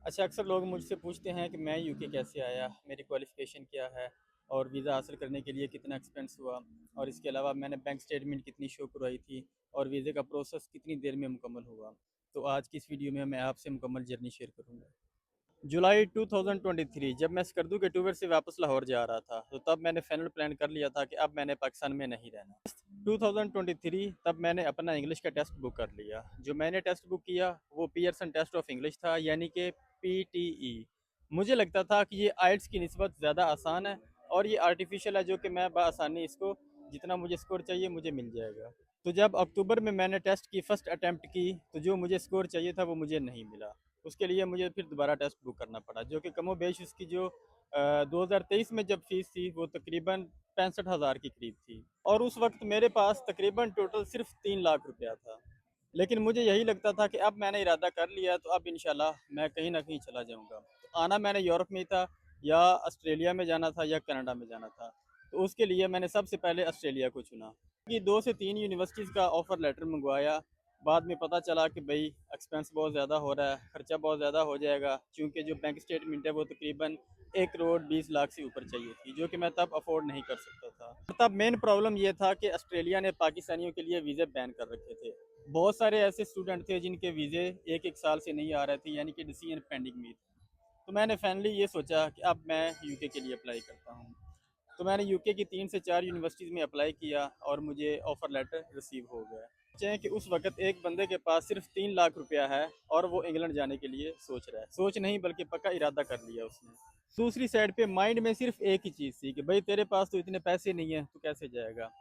अच्छा, अक्सर लोग मुझसे पूछते हैं कि मैं यूके कैसे आया, मेरी क्वालिफ़िकेशन क्या है और वीज़ा हासिल करने के लिए कितना एक्सपेंस हुआ, और इसके अलावा मैंने बैंक स्टेटमेंट कितनी शो करवाई थी और वीज़े का प्रोसेस कितनी देर में मुकम्मल हुआ। तो आज की इस वीडियो में मैं आपसे मुकम्मल जर्नी शेयर करूँगा। जुलाई 2023 जब मैं स्कर्दू के टूर से वापस लाहौर जा रहा था, तो तब मैंने फाइनल प्लान कर लिया था कि अब मैंने पाकिस्तान में नहीं रहना। 2023 तब मैंने अपना इंग्लिश का टेस्ट बुक कर लिया। जो मैंने टेस्ट बुक किया वो पियर्सन टेस्ट ऑफ इंग्लिश था, यानी कि PTE। मुझे लगता था कि ये आइट्स की निस्बत ज़्यादा आसान है और ये आर्टिफिशियल है, जो कि मैं बआसानी इसको जितना मुझे स्कोर चाहिए मुझे मिल जाएगा। तो जब अक्टूबर में मैंने टेस्ट की फ़र्स्ट अटैम्प्ट की, तो जो मुझे स्कोर चाहिए था वो मुझे नहीं मिला। उसके लिए मुझे फिर दोबारा टेस्ट बुक करना पड़ा, जो कि कमोबेश उसकी जो 2023 में जब फ़ीस थी वो तकरीबन 65,000 के करीब थी, और उस वक्त मेरे पास तकरीबन टोटल सिर्फ 3 लाख रुपया था। लेकिन मुझे यही लगता था कि अब मैंने इरादा कर लिया तो अब इंशाल्लाह मैं कहीं ना कहीं चला जाऊंगा। तो आना मैंने यूरोप में ही था, या ऑस्ट्रेलिया में जाना था या कनाडा में जाना था। तो उसके लिए मैंने सबसे पहले ऑस्ट्रेलिया को चुना कि 2 से 3 यूनिवर्सिटीज़ का ऑफ़र लेटर मंगवाया। बाद में पता चला कि भाई एक्सपेंस बहुत ज़्यादा हो रहा है, ख़र्चा बहुत ज़्यादा हो जाएगा, क्योंकि जो बैंक स्टेटमेंट है वो तकरीबन 1 करोड़ 20 लाख से ऊपर चाहिए थी, जो कि मैं तब अफोर्ड नहीं कर सकता था। और तब मेन प्रॉब्लम ये था कि ऑस्ट्रेलिया ने पाकिस्तानियों के लिए वीज़े बैन कर रखे थे। बहुत सारे ऐसे स्टूडेंट थे जिनके वीज़े एक एक साल से नहीं आ रहे थे, यानी कि डिसीजन पेंडिंग में थे। तो मैंने फाइनली ये सोचा कि अब मैं यूके के लिए अप्लाई करता हूँ। तो मैंने यूके की 3 से 4 यूनिवर्सिटीज़ में अप्लाई किया और मुझे ऑफ़र लेटर रिसीव हो गया। चाहे कि उस वक्त एक बंदे के पास सिर्फ 3 लाख रुपया है और वो इंग्लैंड जाने के लिए सोच रहा है। सोच नहीं बल्कि पक्का इरादा कर लिया उसने। दूसरी साइड पे माइंड में सिर्फ एक ही चीज़ थी कि भाई तेरे पास तो इतने पैसे नहीं है, तो कैसे जाएगा।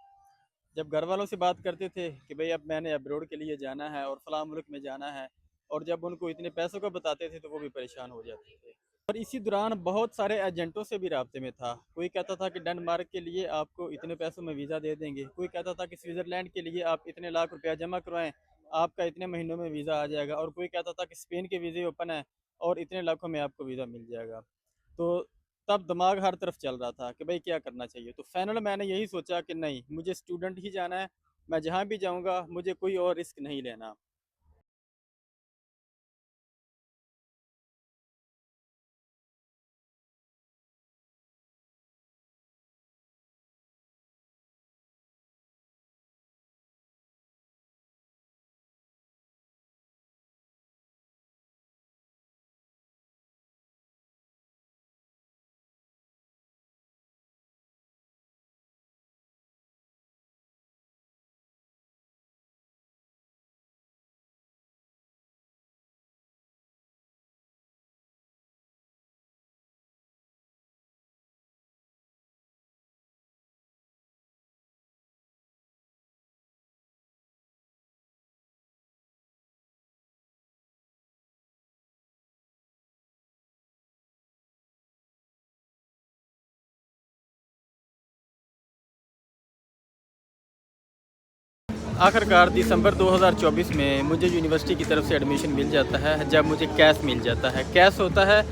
जब घर वालों से बात करते थे कि भाई अब मैंने अब्रोड के लिए जाना है और फलां मुल्क में जाना है, और जब उनको इतने पैसों का बताते थे तो वो भी परेशान हो जाते थे। और इसी दौरान बहुत सारे एजेंटों से भी राब्ते में था। कोई कहता था कि डेनमार्क के लिए आपको इतने पैसों में वीज़ा दे देंगे, कोई कहता था कि स्विट्ज़रलैंड के लिए आप इतने लाख रुपया जमा करवाएं, आपका इतने महीनों में वीज़ा आ जाएगा, और कोई कहता था कि स्पेन के वीज़े ओपन है और इतने लाखों में आपको वीज़ा मिल जाएगा। तो तब दिमाग हर तरफ चल रहा था कि भाई क्या करना चाहिए। तो फाइनल मैंने यही सोचा कि नहीं, मुझे स्टूडेंट ही जाना है, मैं जहाँ भी जाऊँगा मुझे कोई और रिस्क नहीं लेना। आखिरकार दिसंबर 2024 में मुझे यूनिवर्सिटी की तरफ से एडमिशन मिल जाता है, जब मुझे कैश मिल जाता है। कैश होता है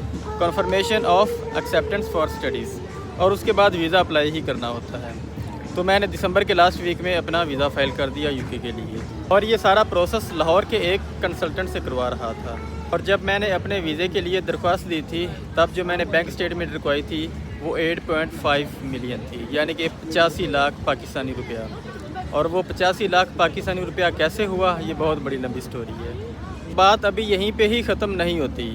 confirmation of acceptance for studies, और उसके बाद वीज़ा अप्लाई ही करना होता है। तो मैंने दिसंबर के लास्ट वीक में अपना वीज़ा फ़ाइल कर दिया यूके के लिए, और ये सारा प्रोसेस लाहौर के एक कंसल्टेंट से करवा रहा था। और जब मैंने अपने वीज़े के लिए दरख्वास्त दी थी, तब जो मैंने बैंक स्टेटमेंट रिक्वाई थी वो 8.5 मिलियन थी, यानी कि 85 लाख पाकिस्तानी रुपया। और वो 85 लाख पाकिस्तानी रुपया कैसे हुआ, ये बहुत बड़ी लंबी स्टोरी है। बात अभी यहीं पे ही ख़त्म नहीं होती।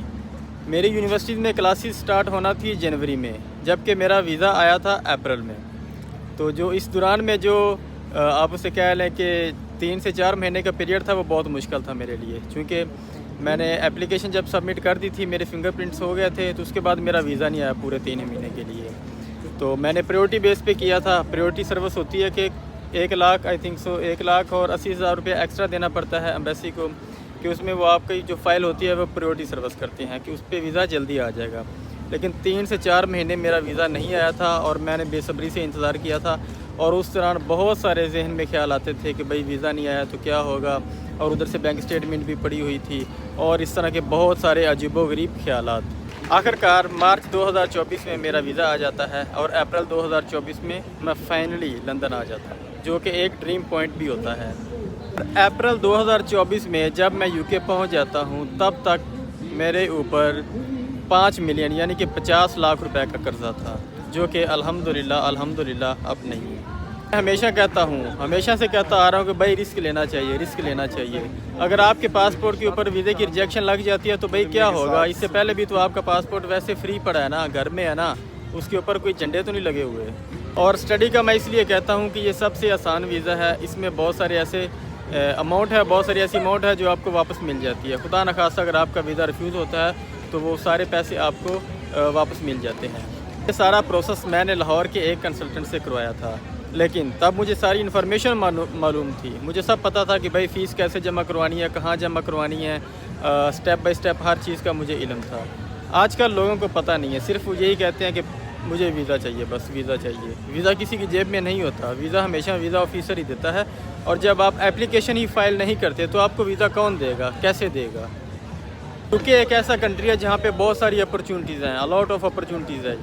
मेरी यूनिवर्सिटी में क्लासेस स्टार्ट होना थी जनवरी में, जबकि मेरा वीज़ा आया था अप्रैल में। तो जो इस दौरान में जो आप उसे कह लें कि 3 से 4 महीने का पीरियड था, वो बहुत मुश्किल था मेरे लिए, क्योंकि मैंने एप्लीकेशन जब सबमिट कर दी थी, मेरे फिंगरप्रिंट्स हो गए थे, तो उसके बाद मेरा वीज़ा नहीं आया पूरे 3 महीने के लिए। तो मैंने प्रायोरिटी बेस पे किया था। प्रायोरिटी सर्विस होती है कि 1 लाख, आई थिंक सो 1,80,000 रुपया एक्स्ट्रा देना पड़ता है एम्बेसी को, कि उसमें वो आपकी जो फ़ाइल होती है वो प्रायोरिटी सर्विस करते हैं कि उस पर वीज़ा जल्दी आ जाएगा। लेकिन 3 से 4 महीने मेरा वीज़ा नहीं आया था और मैंने बेसब्री से इंतज़ार किया था। और उस दौरान बहुत सारे जहन में ख्याल आते थे कि भाई वीज़ा नहीं आया तो क्या होगा, और उधर से बैंक स्टेटमेंट भी पड़ी हुई थी, और इस तरह के बहुत सारे अजीबोगरीब ख्यालात। आखिरकार मार्च 2024 में मेरा वीज़ा आ जाता है, और अप्रैल 2024 में मैं फाइनली लंदन आ जाता हूँ, जो कि एक ड्रीम पॉइंट भी होता है। अप्रैल 2024 में जब मैं यूके पहुँच जाता हूँ, तब तक میرے اوپر 5 ملین یعنی کہ 50 لاکھ روپے کا قرضہ تھا، جو کہ الحمدللہ اب نہیں ہے۔ میں ہمیشہ کہتا ہوں، ہمیشہ سے کہتا آ رہا ہوں کہ بھائی رسک لینا چاہیے۔ اگر آپ کے پاسپورٹ کے اوپر ویزے کی ریجیکشن لگ جاتی ہے تو بھائی کیا ہوگا؟ اس سے پہلے بھی تو آپ کا پاسپورٹ ویسے فری پڑا ہے نا، گھر میں ہے نا، اس کے اوپر کوئی جھنڈے تو نہیں لگے ہوئے۔ اور اسٹڈی کا میں اس لیے کہتا ہوں کہ یہ سب سے آسان ویزا ہے، اس میں بہت سارے ایسے بہت ساری ایسی اماؤنٹ ہے جو آپ کو واپس مل جاتی ہے۔ خدا نخواستہ اگر آپ کا ویزا ریفیوز ہوتا ہے تو وہ سارے پیسے آپ کو واپس مل جاتے ہیں۔ یہ سارا پروسیس میں نے لاہور کے ایک کنسلٹنٹ سے کروایا تھا، لیکن تب مجھے ساری انفارمیشن معلوم تھی، مجھے سب پتہ تھا کہ بھائی فیس کیسے جمع کروانی ہے، کہاں جمع کروانی ہے، سٹیپ بائی سٹیپ ہر چیز کا مجھے علم تھا۔ آج کل لوگوں کو پتہ نہیں ہے، صرف وہ یہی کہتے ہیں کہ مجھے ویزا چاہیے، بس ویزا چاہیے۔ ویزا کسی کی جیب میں نہیں ہوتا، ویزا ہمیشہ ویزا آفیسر ہی دیتا ہے، اور جب آپ اپلیکیشن ہی فائل نہیں کرتے تو آپ کو ویزا کون دے گا، کیسے دے گا؟ کیونکہ ایک ایسا کنٹری ہے جہاں پہ بہت ساری اپرچونٹیز ہیں، الاٹ آف اپرچونٹیز ہے۔